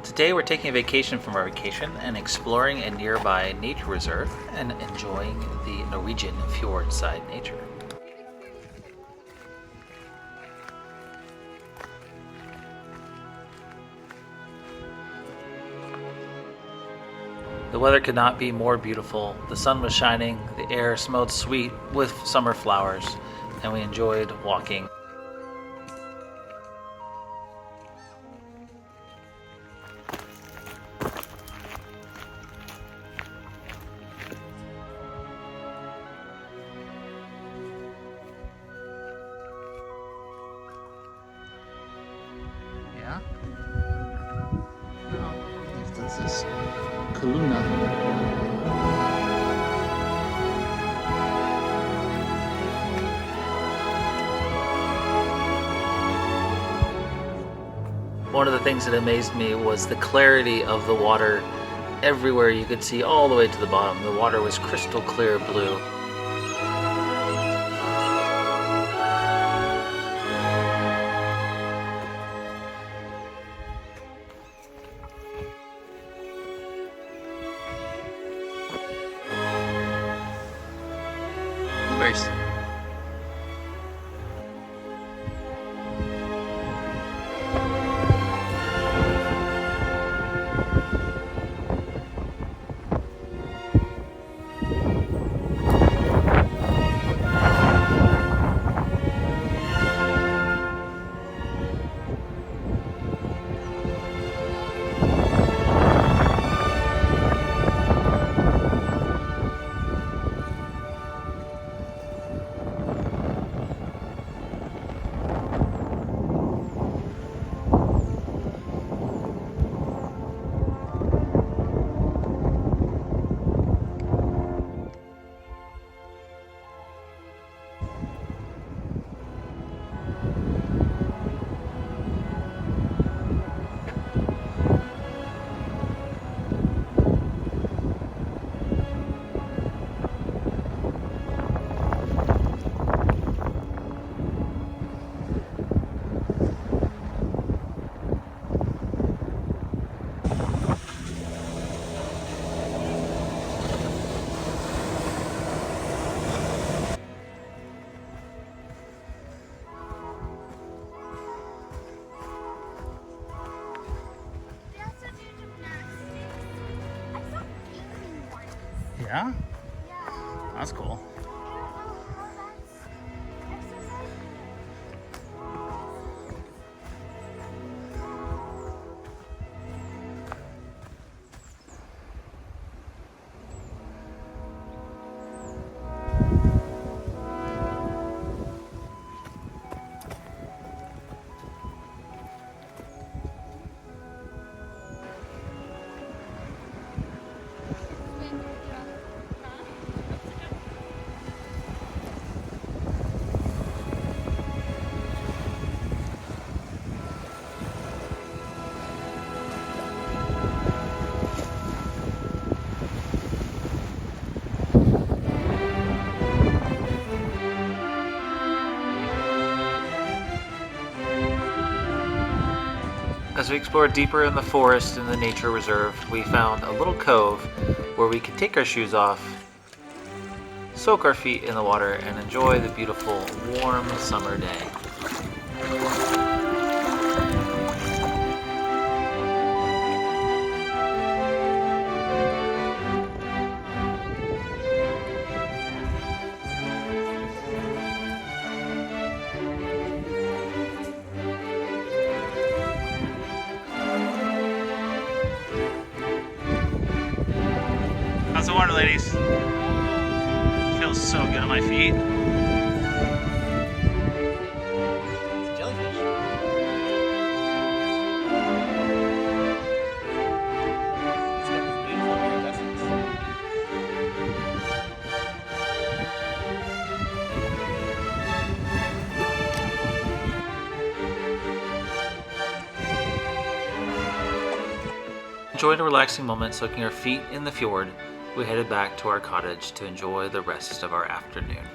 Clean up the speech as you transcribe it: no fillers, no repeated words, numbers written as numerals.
Today we're taking a vacation from our vacation and exploring a nearby nature reserve and enjoying the Norwegian Fjordside nature. The weather could not be more beautiful. The sun was shining, the air smelled sweet with summer flowers, and we enjoyed walking. Ja. Nou, dat is Kaluna. One of the things that amazed me was the clarity of the water. Everywhere you could see all the way to the bottom. The water was crystal clear blue. Blueberries. Yeah? That's cool. As we explored deeper in the forest in the nature reserve, we found a little cove where we could take our shoes off, soak our feet in the water, and enjoy the beautiful, warm summer day. How's the water, ladies? Feels so good on my feet. It's a jellyfish. It's got these beautiful iridescence. Enjoyed a relaxing moment soaking our feet in the fjord. We headed back to our cottage to enjoy the rest of our afternoon.